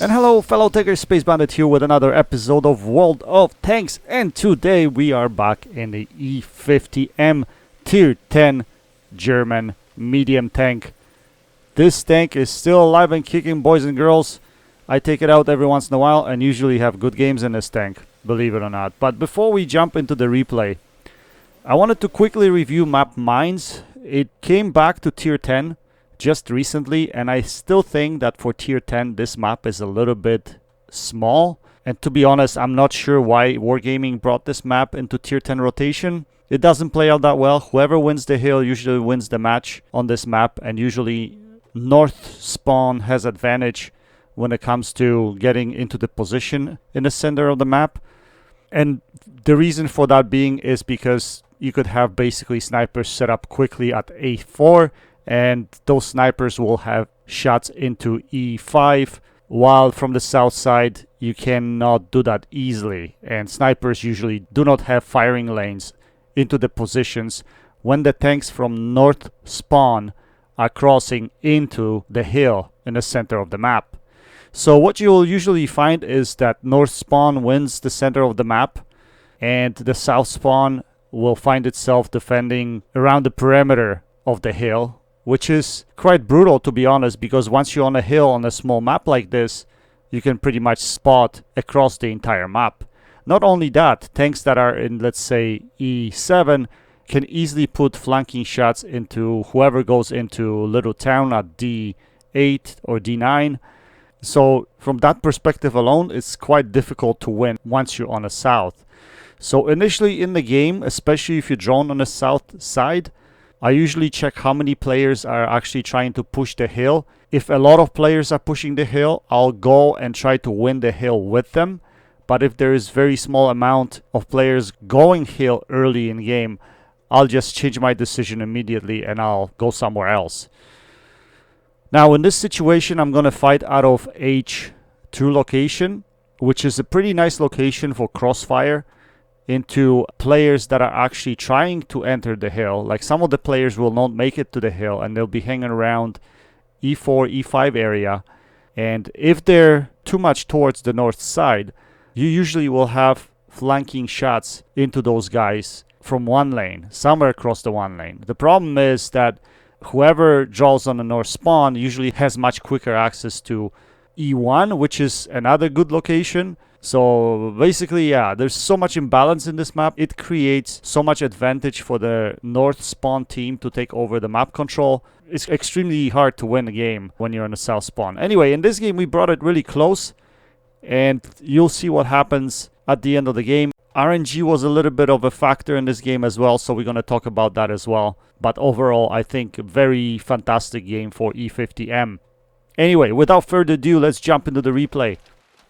And hello fellow Tiger Space Bandit here with another episode of World of Tanks, and today we are back in the E50M Tier 10 German medium tank. This tank is still alive and kicking, boys and girls. I take it out every once in a while and usually have good games in this tank, believe it or not. But before we jump into the replay, I wanted to quickly review map Mines. It came back to Tier 10 just recently, and I still think that for Tier 10 this map is a little bit small. And to be honest, I'm not sure why Wargaming brought this map into Tier 10 rotation. It doesn't play out that well. Whoever wins the hill usually wins the match on this map, and usually North spawn has advantage when it comes to getting into the position in the center of the map. And the reason for that being is because you could have basically snipers set up quickly at A4, and those snipers will have shots into E5, while from the south side you cannot do that easily, and snipers usually do not have firing lanes into the positions when the tanks from north spawn are crossing into the hill in the center of the map. So what you will usually find is that north spawn wins the center of the map, and the south spawn will find itself defending around the perimeter of the hill, which is quite brutal, to be honest, because once you're on a hill on a small map like this, you can pretty much spot across the entire map. Not only that, tanks that are in, let's say, E7 can easily put flanking shots into whoever goes into little town at D8 or D9. So from that perspective alone, it's quite difficult to win once you're on the south. So initially in the game, especially if you're drawn on the south side, I usually check how many players are actually trying to push the hill. If a lot of players are pushing the hill, I'll go and try to win the hill with them. But if there is very small amount of players going hill early in game, I'll just change my decision immediately and I'll go somewhere else. Now in this situation, I'm going to fight out of H2 location, which is a pretty nice location for crossfire into players that are actually trying to enter the hill. Like, some of the players will not make it to the hill and they'll be hanging around E4, E5 area. And if they're too much towards the north side, you usually will have flanking shots into those guys from one lane, somewhere across the one lane. The problem is that whoever draws on the north spawn usually has much quicker access to E1, which is another good location. So basically, yeah, there's so much imbalance in this map. It creates so much advantage for the north spawn team to take over the map control. It's extremely hard to win a game when you're on the south spawn. Anyway, in this game we brought it really close, and you'll see what happens at the end of the game. RNG was a little bit of a factor in this game as well, so we're going to talk about that as well. But overall, I think a very fantastic game for E50M. Anyway, without further ado, let's jump into the replay.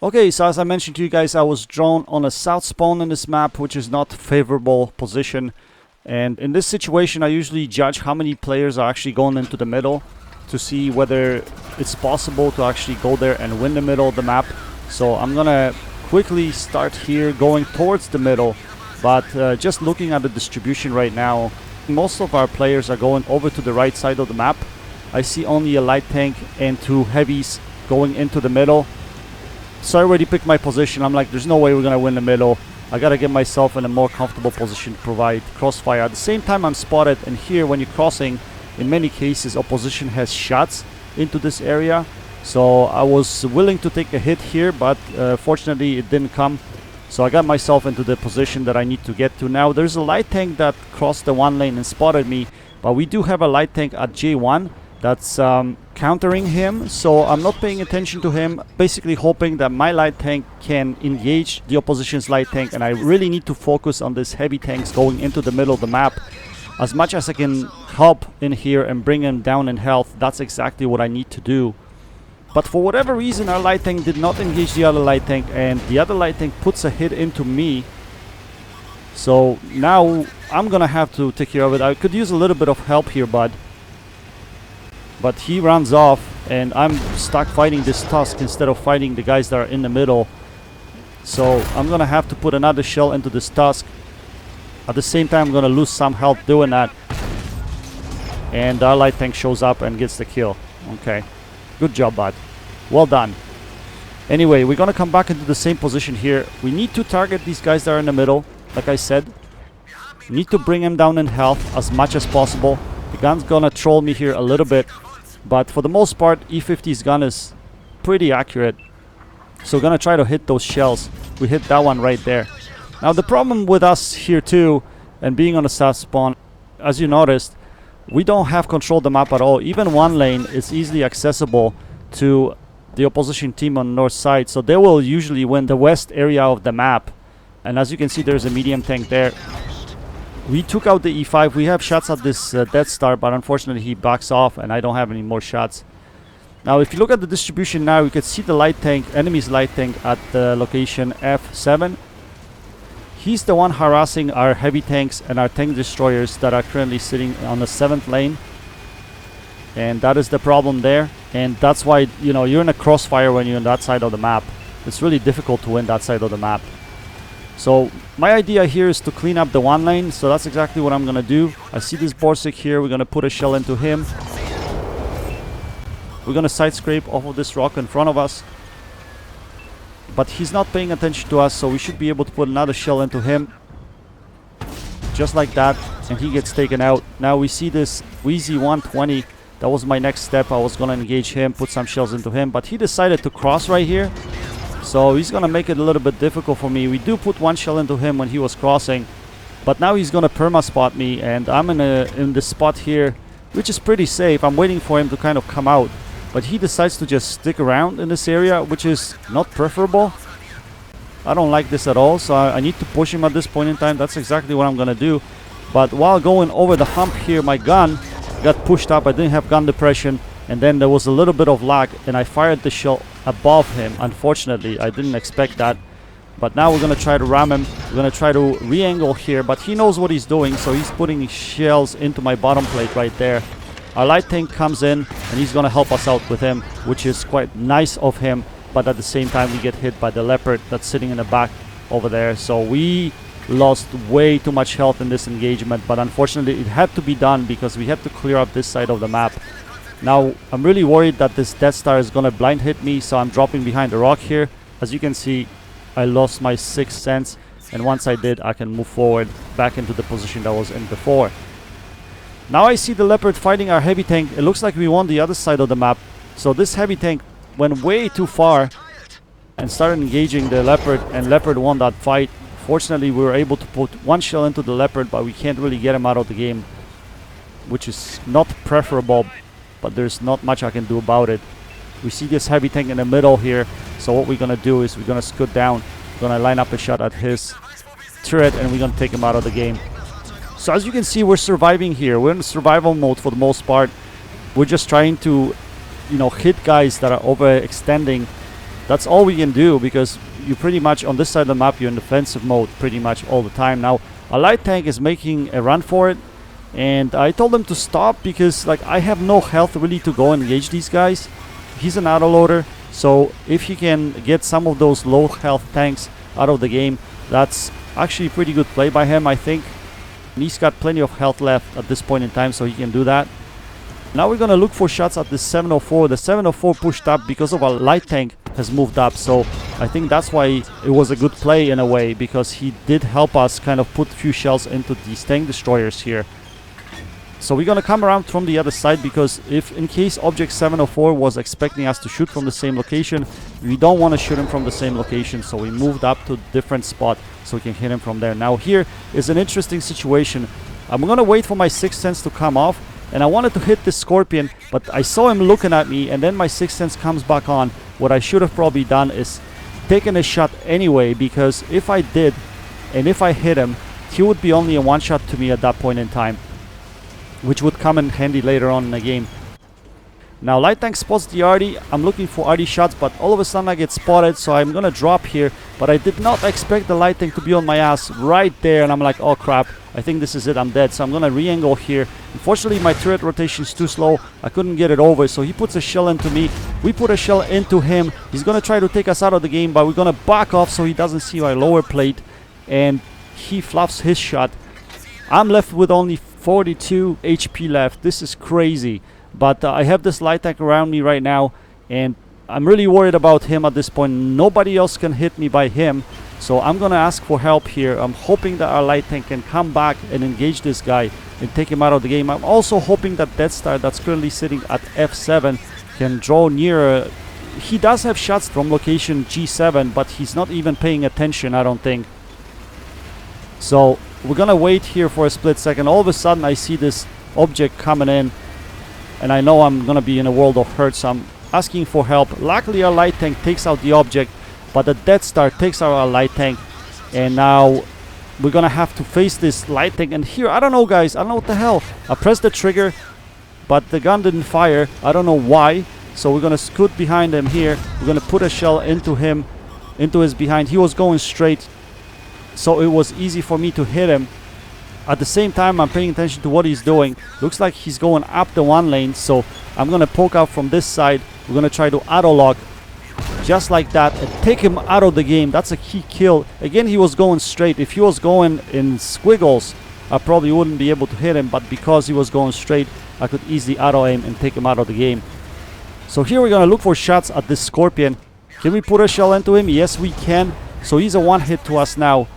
Okay, so as I mentioned to you guys, I was drawn on a south spawn in this map, which is not favorable position. And in this situation, I usually judge how many players are actually going into the middle to see whether it's possible to actually go there and win the middle of the map. So I'm gonna quickly start here going towards the middle, but just looking at the distribution right now, most of our players are going over to the right side of the map. I see only a light tank and two heavies going into the middle. So I already picked my position. I'm like, there's no way we're gonna win the middle. I gotta get myself in a more comfortable position to provide crossfire. At the same time, I'm spotted, and here when you're crossing, in many cases opposition has shots into this area. So I was willing to take a hit here, but fortunately it didn't come. So I got myself into the position that I need to get to. Now there's a light tank that crossed the one lane and spotted me, but we do have a light tank at J1 that's countering him, so I'm not paying attention to him, basically hoping that my light tank can engage the opposition's light tank, and I really need to focus on these heavy tanks going into the middle of the map. As much as I can help in here and bring him down in health, that's exactly what I need to do. But for whatever reason, our light tank did not engage the other light tank, and the other light tank puts a hit into me. So now I'm gonna have to take care of it. I could use a little bit of help here, bud. But he runs off, and I'm stuck fighting this Tusk instead of fighting the guys that are in the middle. So I'm gonna have to put another shell into this Tusk. At the same time, I'm gonna lose some health doing that. And our light tank shows up and gets the kill. Okay. Good job, bud. Well done. Anyway, we're gonna come back into the same position here. We need to target these guys that are in the middle. Like I said, need to bring him down in health as much as possible. The gun's gonna troll me here a little bit, but for the most part, E50's gun is pretty accurate. So we're gonna try to hit those shells. We hit that one right there. Now the problem with us here too, and being on a south spawn, as you noticed, we don't have control of the map at all. Even one lane is easily accessible to the opposition team on the north side, so they will usually win the west area of the map. And as you can see, there's a medium tank there. We took out the E5. We have shots at this Death Star, but unfortunately he backs off and I don't have any more shots. Now if you look at the distribution now, you can see the light tank, enemy's light tank at the location F7. He's the one harassing our heavy tanks and our tank destroyers that are currently sitting on the 7th lane. And that is the problem there. And that's why, you know, you're in a crossfire when you're on that side of the map. It's really difficult to win that side of the map. So my idea here is to clean up the one lane. So that's exactly what I'm going to do. I see this Borsig here. We're going to put a shell into him. We're going to side scrape off of this rock in front of us. But he's not paying attention to us, so we should be able to put another shell into him. Just like that. And he gets taken out. Now we see this Wheezy 120. That was my next step. I was going to engage him, put some shells into him. But he decided to cross right here. So he's going to make it a little bit difficult for me. We do put one shell into him when he was crossing. But now he's going to perma-spot me. And I'm in this spot here, which is pretty safe. I'm waiting for him to kind of come out. But he decides to just stick around in this area, which is not preferable. I don't like this at all. So I need to push him at this point in time. That's exactly what I'm going to do. But while going over the hump here, my gun got pushed up. I didn't have gun depression, and then there was a little bit of lag, and I fired the shell above him. Unfortunately, I didn't expect that. But now we're going to try to ram him. We're going to try to re-angle here, but he knows what he's doing, so he's putting shells into my bottom plate right there. Our light tank comes in, and he's going to help us out with him, which is quite nice of him. But at the same time, we get hit by the leopard that's sitting in the back over there. So we lost way too much health in this engagement, but unfortunately it had to be done because we had to clear up this side of the map. Now I'm really worried that this Death Star is gonna blind hit me, so I'm dropping behind the rock here. As you can see, I lost my 6th sense, and once I did, I can move forward back into the position that I was in before. Now I see the leopard fighting our heavy tank. It looks like we won the other side of the map, so this heavy tank went way too far and started engaging the leopard, and leopard won that fight. Fortunately, we were able to put one shell into the leopard, but we can't really get him out of the game, which is not preferable, but there's not much I can do about it. We see this heavy tank in the middle here, so what we're gonna do is we're gonna scoot down, we're gonna line up a shot at his turret, and we're gonna take him out of the game. So as you can see, we're surviving here. We're in survival mode for the most part. We're just trying to, you know, hit guys that are overextending. That's all we can do, because you pretty much on this side of the map, you're in defensive mode pretty much all the time. Now a light tank is making a run for it, and I told him to stop because, like, I have no health really to go and engage these guys. He's an autoloader, so if he can get some of those low health tanks out of the game, that's actually a pretty good play by him, I think. And he's got plenty of health left at this point in time, so he can do that. Now we're gonna look for shots at the 704. The 704 pushed up because of our light tank has moved up, so I think that's why it was a good play in a way, because he did help us kind of put a few shells into these tank destroyers here. So we're gonna come around from the other side, because if in case object 704 was expecting us to shoot from the same location, we don't want to shoot him from the same location, so we moved up to a different spot so we can hit him from there. Now here is an interesting situation. I'm gonna wait for my 6th sense to come off, and I wanted to hit this Scorpion, but I saw him looking at me, and then my 6th sense comes back on. What I should have probably done is taken a shot anyway, because if I did, and if I hit him, he would be only a one shot to me at that point in time, which would come in handy later on in the game. Now light tank spots the arty. I'm looking for arty shots, but all of a sudden I get spotted, so I'm gonna drop here. But I did not expect the light tank to be on my ass right there, and I'm like, oh crap, I think this is it, I'm dead. So I'm gonna re-angle here. Unfortunately, my turret rotation is too slow. I couldn't get it over, so he puts a shell into me. We put a shell into him. He's gonna try to take us out of the game, but we're gonna back off so he doesn't see my lower plate, and he fluffs his shot. I'm left with only 42 HP left. This is crazy. But I have this light tank around me right now, and I'm really worried about him at this point. Nobody else can hit me by him. So I'm gonna ask for help here. I'm hoping that our light tank can come back and engage this guy and take him out of the game. I'm also hoping that Death Star, that's currently sitting at F7, can draw nearer. He does have shots from location G7, but he's not even paying attention, I don't think. So we're gonna wait here for a split second. All of a sudden I see this object coming in, and I know I'm gonna be in a world of hurt, so I'm asking for help. Luckily our light tank takes out the object, but the Death Star takes out our light tank, and now we're gonna have to face this light tank. And here, I don't know guys, I don't know what the hell. I pressed the trigger, but the gun didn't fire. I don't know why. So we're gonna scoot behind him here. We're gonna put a shell into him, into his behind. He was going straight, so it was easy for me to hit him. At the same time, I'm paying attention to what he's doing. Looks like he's going up the one lane, so I'm gonna poke out from this side. We're gonna try to auto lock just like that and take him out of the game. That's a key kill. Again, he was going straight. If he was going in squiggles, I probably wouldn't be able to hit him, but because he was going straight, I could easily auto aim and take him out of the game. So here we're gonna look for shots at this Scorpion. Can we put a shell into him? Yes, we can. So he's a one hit to us now,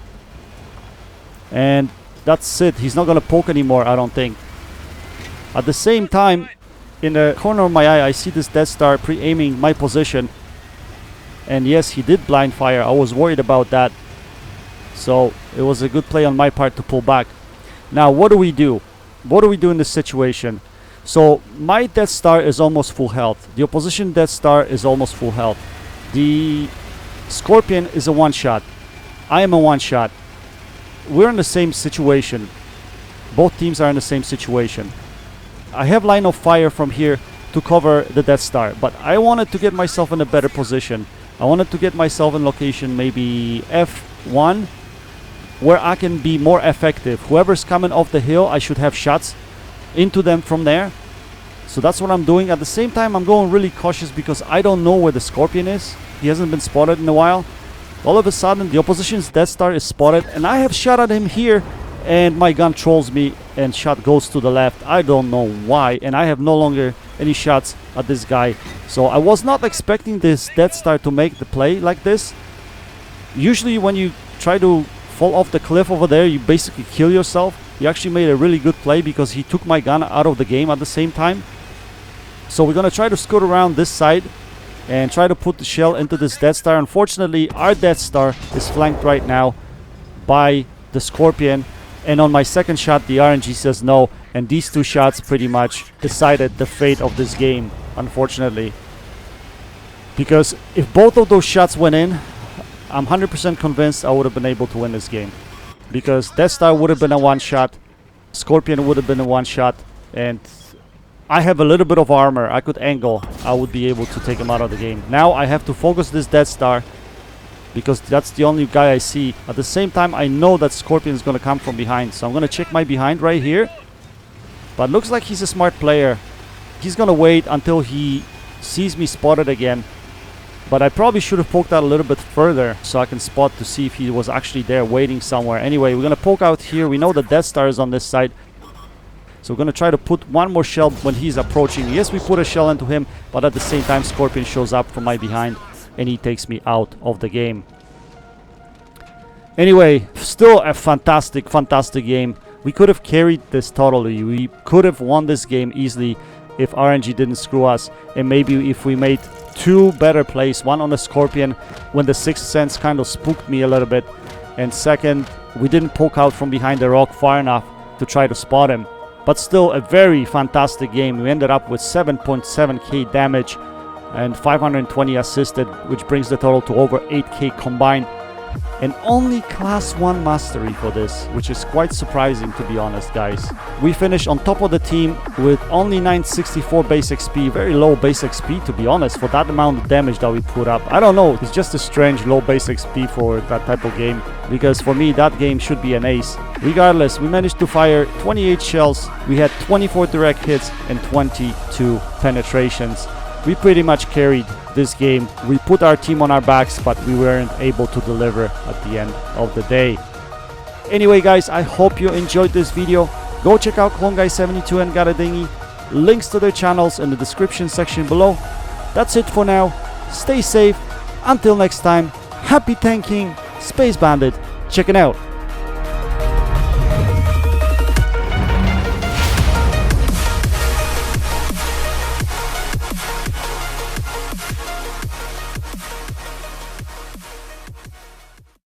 and that's it. He's not gonna poke anymore, I don't think. At the same time, in the corner of my eye, I see this Death Star pre-aiming my position. And yes, he did blind fire. I was worried about that. So it was a good play on my part to pull back. Now, what do we do? What do we do in this situation? So my Death Star is almost full health. The opposition Death Star is almost full health. The Scorpion is a one-shot. I am a one-shot. We're in the same situation. Both teams are in the same situation. I have line of fire from here to cover the Death Star, but I wanted to get myself in a better position. I wanted to get myself in location maybe F1, where I can be more effective. Whoever's coming off the hill, I should have shots into them from there. So that's what I'm doing. At the same time, I'm going really cautious because I don't know where the Scorpion is. He hasn't been spotted in a while. All of a sudden, the opposition's Death Star is spotted, and I have shot at him here, and my gun trolls me, and shot goes to the left. I don't know why, and I have no longer any shots at this guy. So I was not expecting this Death Star to make the play like this. Usually when you try to fall off the cliff over there, you basically kill yourself. He actually made a really good play because he took my gun out of the game at the same time. So we're gonna try to scoot around this side and try to put the shell into this Death Star. Unfortunately, our Death Star is flanked right now by the Scorpion, and on my second shot the RNG says no, and these two shots pretty much decided the fate of this game, unfortunately. Because if both of those shots went in, I'm 100% convinced I would have been able to win this game. Because Death Star would have been a one shot, Scorpion would have been a one shot, and I have a little bit of armor. I could angle. I would be able to take him out of the game. Now I have to focus this Death Star because that's the only guy I see. At the same time, I know that Scorpion is going to come from behind. So I'm going to check my behind right here. But looks like he's a smart player. He's going to wait until he sees me spotted again. But I probably should have poked out a little bit further so I can spot to see if he was actually there waiting somewhere. Anyway, we're going to poke out here. We know the Death Star is on this side. So we're going to try to put one more shell when he's approaching. Yes, we put a shell into him, but at the same time, Scorpion shows up from my behind and he takes me out of the game. Anyway, still a fantastic, fantastic game. We could have carried this totally. We could have won this game easily if RNG didn't screw us. And maybe if we made two better plays. One on the Scorpion when the Sixth Sense kind of spooked me a little bit. And second, we didn't poke out from behind the rock far enough to try to spot him. But still a very fantastic game. We ended up with 7.7k damage and 520 assisted, which brings the total to over 8k combined. And only class 1 mastery for this, which is quite surprising, to be honest, guys. We finished on top of the team with only 964 base XP. Very low base XP, to be honest, for that amount of damage that we put up. I don't know, it's just a strange low base XP for that type of game, because for me that game should be an ace. Regardless, we managed to fire 28 shells. We had 24 direct hits and 22 penetrations. We pretty much carried this game. We put our team on our backs, but we weren't able to deliver at the end of the day. Anyway, guys, I hope you enjoyed this video. Go check out CloneGuy72 and Garadingi. Links to their channels in the description section below. That's it for now. stay safe. Until next time, happy tanking, Space Bandit, checking out.